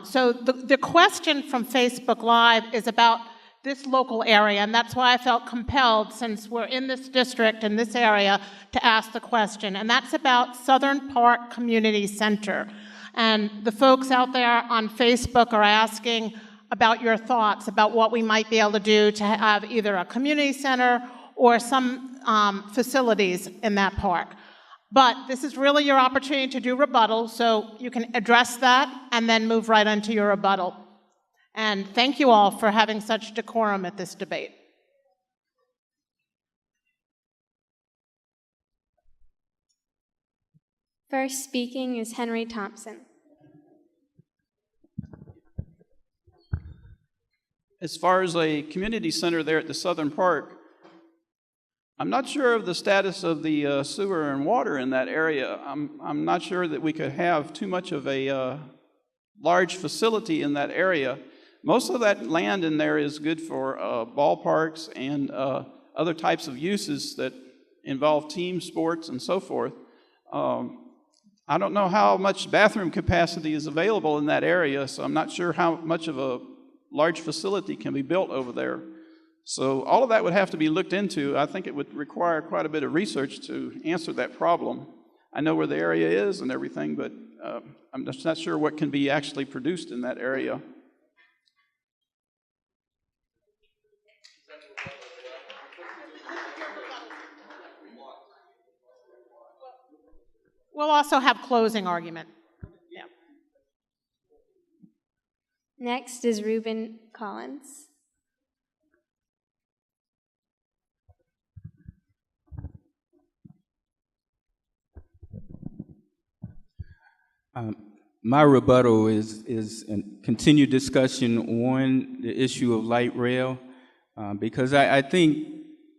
So the question from Facebook Live is about this local area, and that's why I felt compelled, since we're in this district, in this area, to ask the question, and that's about Southern Park Community Center. And the folks out there on Facebook are asking about your thoughts about what we might be able to do to have either a community center or some facilities in that park. But this is really your opportunity to do rebuttal, so you can address that and then move right into your rebuttal. And thank you all for having such decorum at this debate. First speaking is Henry Thompson. As far as a community center there at the Southern Park, I'm not sure of the status of the sewer and water in that area. I'm not sure that we could have too much of a large facility in that area. Most of that land in there is good for ballparks and other types of uses that involve team sports and so forth. I don't know how much bathroom capacity is available in that area, so I'm not sure how much of a large facility can be built over there. So all of that would have to be looked into. I think it would require quite a bit of research to answer that problem. I know where the area is and everything, but I'm just not sure what can be actually produced in that area. We'll also have closing argument. Yeah. Next is Reuben Collins. My rebuttal is a continued discussion on the issue of light rail, because I think,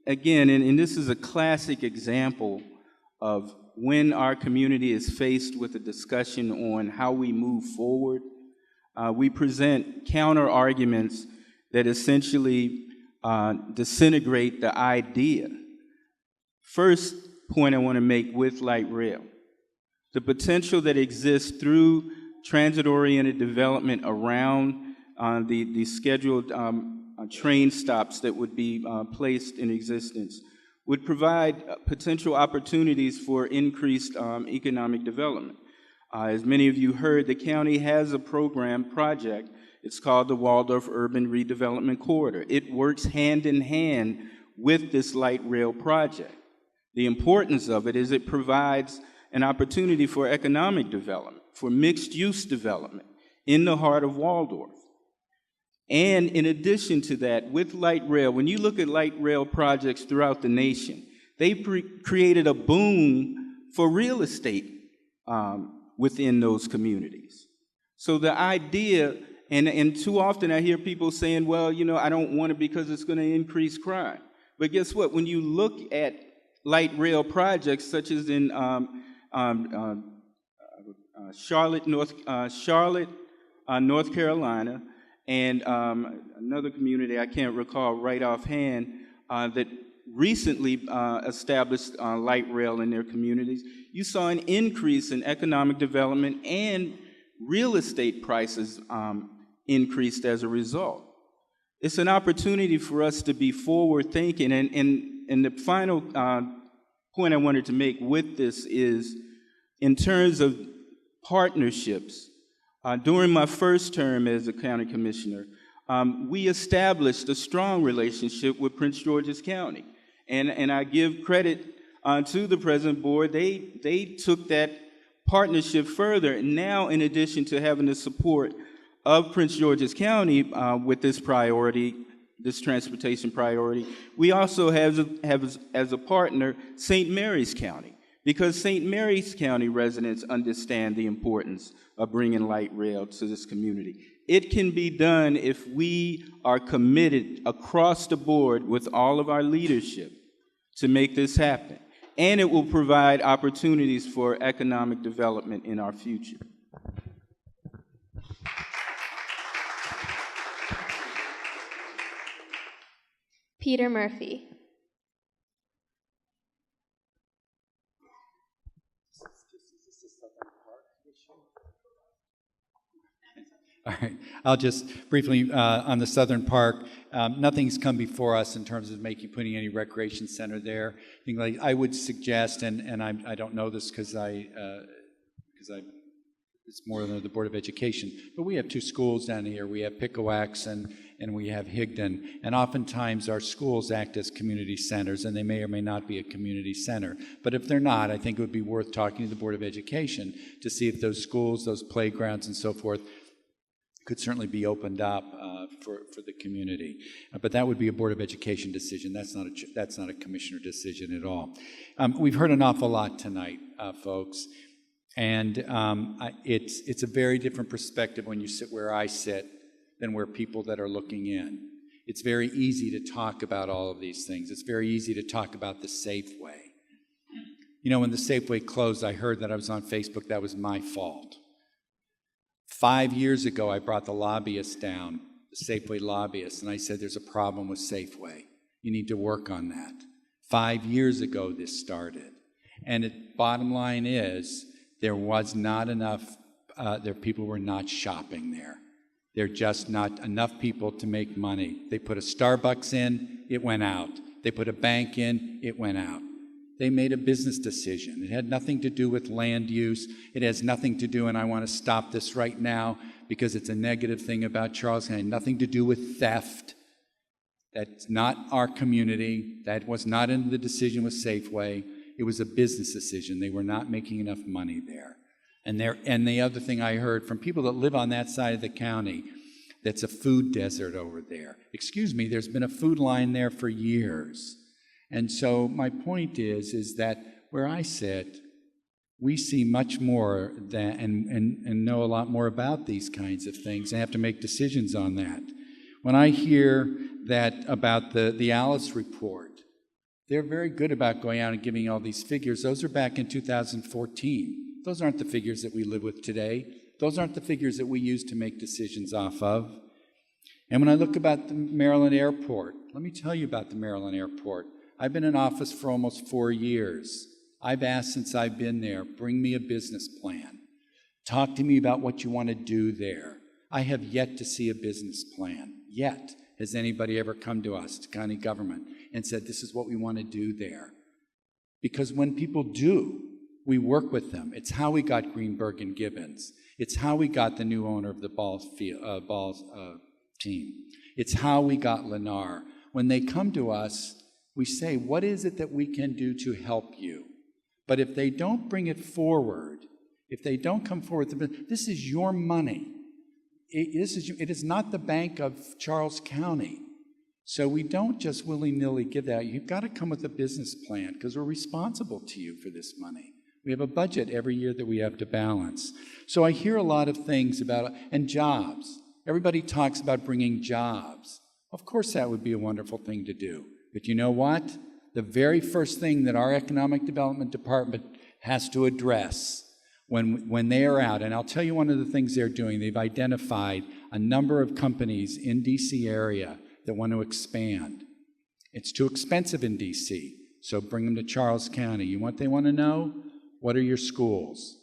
again, and this is a classic example of when our community is faced with a discussion on how we move forward, we present counter arguments that essentially disintegrate the idea. First point I want to make with light rail: the potential that exists through transit-oriented development around the scheduled train stops that would be placed in existence would provide potential opportunities for increased economic development. As many of you heard, the county has a project. It's called the Waldorf Urban Redevelopment Corridor. It works hand in hand with this light rail project. The importance of it is it provides an opportunity for economic development, for mixed-use development in the heart of Waldorf. And in addition to that, with light rail, when you look at light rail projects throughout the nation, they've created a boom for real estate within those communities. So the idea, and too often I hear people saying, well, you know, I don't want it because it's going to increase crime. But guess what? When you look at light rail projects such as in Charlotte, North Carolina, and another community I can't recall right offhand that recently established light rail in their communities, you saw an increase in economic development, and real estate prices increased as a result. It's an opportunity for us to be forward-thinking, and the final point I wanted to make with this is in terms of partnerships. During my first term as a county commissioner, we established a strong relationship with Prince George's County. And I give credit to the President Board. They took that partnership further. And now, in addition to having the support of Prince George's County with this priority, this transportation priority, we also have as a partner St. Mary's County, because St. Mary's County residents understand the importance of bringing light rail to this community. It can be done if we are committed across the board with all of our leadership to make this happen. And it will provide opportunities for economic development in our future. Peter Murphy. All right. I'll just briefly, on the Southern Park, nothing's come before us in terms of putting any recreation center there. I would suggest, and I don't know this because it's more than the Board of Education, but we have two schools down here. We have Pickawax and we have Higdon, and oftentimes our schools act as community centers, and they may or may not be a community center. But if they're not, I think it would be worth talking to the Board of Education to see if those schools, those playgrounds and so forth could certainly be opened up for the community. But that would be a Board of Education decision. That's not a commissioner decision at all. We've heard an awful lot tonight, folks. And it's a very different perspective when you sit where I sit than where people that are looking in. It's very easy to talk about all of these things. It's very easy to talk about the Safeway. You know, when the Safeway closed, I heard that I was on Facebook. That was my fault. 5 years ago, I brought the lobbyists down, the Safeway lobbyists, and I said, there's a problem with Safeway. You need to work on that. 5 years ago, this started. And the bottom line is, there was not enough, people were not shopping there. There are just not enough people to make money. They put a Starbucks in, it went out. They put a bank in, it went out. They made a business decision. It had nothing to do with land use. It has nothing to do, and I want to stop this right now because it's a negative thing about Charles County, nothing to do with theft. That's not our community. That was not in the decision with Safeway. It was a business decision. They were not making enough money there. And the other thing I heard from people that live on that side of the county, that's a food desert over there. Excuse me, there's been a food line there for years. And so my point is that where I sit, we see much more than, and know a lot more about these kinds of things and have to make decisions on that. When I hear that about the Alice report, they're very good about going out and giving all these figures. Those are back in 2014. Those aren't the figures that we live with today. Those aren't the figures that we use to make decisions off of. And when I look about the Maryland Airport, let me tell you about the Maryland Airport. I've been in office for almost 4 years. I've asked since I've been there, bring me a business plan. Talk to me about what you want to do there. I have yet to see a business plan. Yet has anybody ever come to us, to county government, and said, this is what we want to do there. Because when people do, we work with them. It's how we got Greenberg and Gibbons. It's how we got the new owner of the ball team. It's how we got Lennar. When they come to us, we say, what is it that we can do to help you? But if they don't bring it forward, if they don't come forward, this is your money. It is not the Bank of Charles County. So we don't just willy-nilly give that. You've got to come with a business plan because we're responsible to you for this money. We have a budget every year that we have to balance. So I hear a lot of things about, and jobs. Everybody talks about bringing jobs. Of course that would be a wonderful thing to do. But you know what? The very first thing that our Economic Development Department has to address when they are out, and I'll tell you one of the things they're doing, they've identified a number of companies in D.C. area that want to expand. It's too expensive in D.C., so bring them to Charles County. You know what they want to know? What are your schools?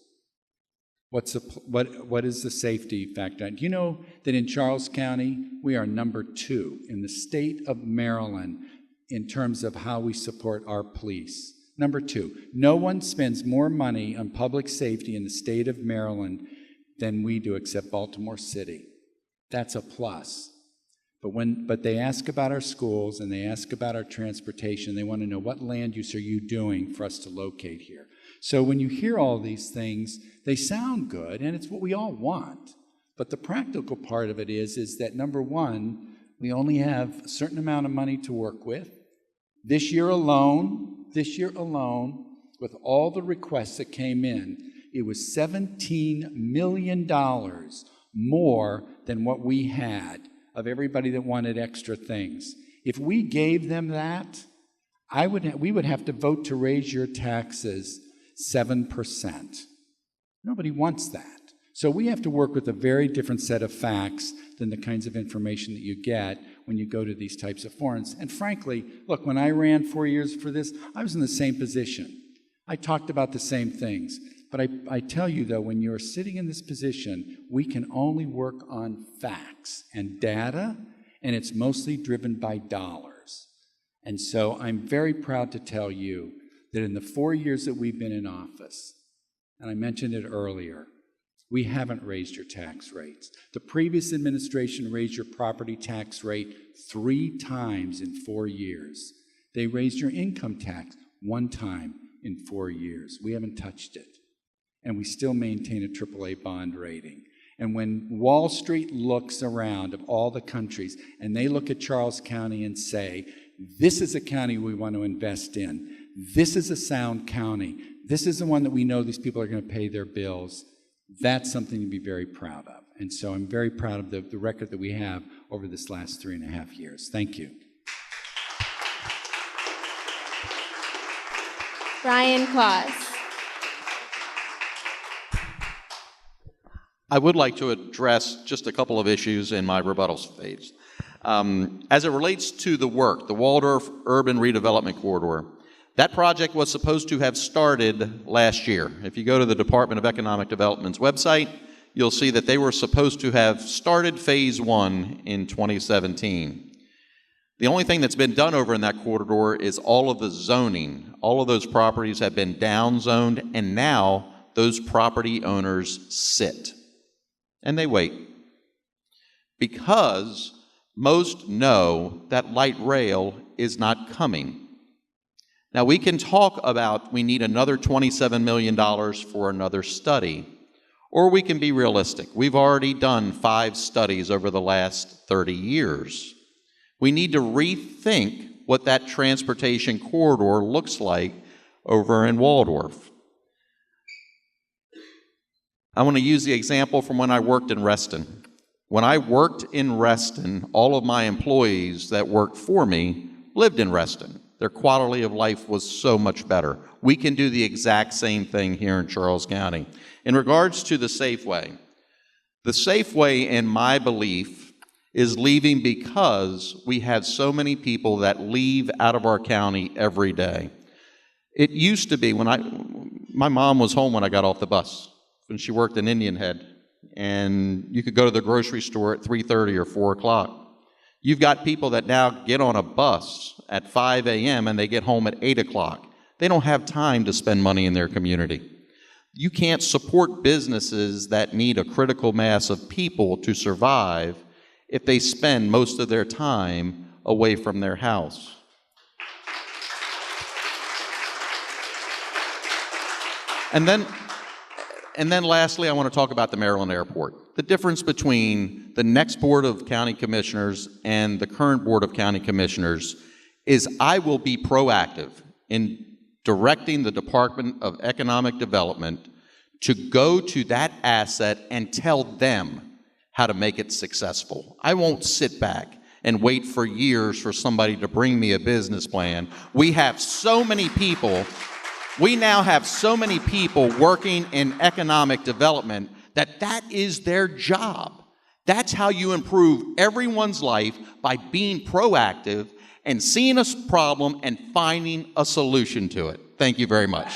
What is the safety factor? Do you know that in Charles County, we are number 2 in the state of Maryland in terms of how we support our police? Number 2, no one spends more money on public safety in the state of Maryland than we do except Baltimore City. That's a plus. But they ask about our schools and they ask about our transportation. They want to know, what land use are you doing for us to locate here? So when you hear all these things, they sound good, and it's what we all want. But the practical part of it is that, number one, we only have a certain amount of money to work with. This year alone, with all the requests that came in, it was $17 million more than what we had of everybody that wanted extra things. If we gave them that, we would have to vote to raise your taxes 7%. Nobody wants that. So we have to work with a very different set of facts than the kinds of information that you get when you go to these types of forums. And frankly, look, when I ran 4 years for this, I was in the same position. I talked about the same things. But I tell you, though, when you're sitting in this position, we can only work on facts and data, and it's mostly driven by dollars. And so I'm very proud to tell you that in the 4 years that we've been in office, and I mentioned it earlier, we haven't raised your tax rates. The previous administration raised your property tax rate 3 times in 4 years. They raised your income tax 1 time in 4 years. We haven't touched it. And we still maintain a AAA bond rating. And when Wall Street looks around of all the countries and they look at Charles County and say, this is a county we want to invest in, this is a sound county, this is the one that we know these people are going to pay their bills, that's something to be very proud of. And so I'm very proud of the record that we have over this last 3.5 years. Thank you. Brian Claus. I would like to address just a couple of issues in my rebuttal phase. As it relates to the work, the Waldorf Urban Redevelopment Corridor, that project was supposed to have started last year. If you go to the Department of Economic Development's website, you'll see that they were supposed to have started phase 1 in 2017. The only thing that's been done over in that corridor is all of the zoning. All of those properties have been downzoned, and now those property owners sit. And they wait. Because most know that light rail is not coming. Now, we can talk about we need another $27 million for another study, or we can be realistic. We've already done 5 studies over the last 30 years. We need to rethink what that transportation corridor looks like over in Waldorf. I want to use the example from when I worked in Reston. When I worked in Reston, all of my employees that worked for me lived in Reston. Their quality of life was so much better. We can do the exact same thing here in Charles County. In regards to the Safeway, in my belief, is leaving because we have so many people that leave out of our county every day. It used to be my mom was home when I got off the bus, when she worked in Indian Head, and you could go to the grocery store at 3:30 or 4 o'clock. You've got people that now get on a bus at 5 a.m. and they get home at 8 o'clock. They don't have time to spend money in their community. You can't support businesses that need a critical mass of people to survive if they spend most of their time away from their house. And then lastly, I want to talk about the Maryland Airport. The difference between the next Board of County Commissioners and the current Board of County Commissioners is I will be proactive in directing the Department of Economic Development to go to that asset and tell them how to make it successful. I won't sit back and wait for years for somebody to bring me a business plan. We have so many people. We now have so many people working in economic development that is their job. That's how you improve everyone's life, by being proactive and seeing a problem and finding a solution to it. Thank you very much.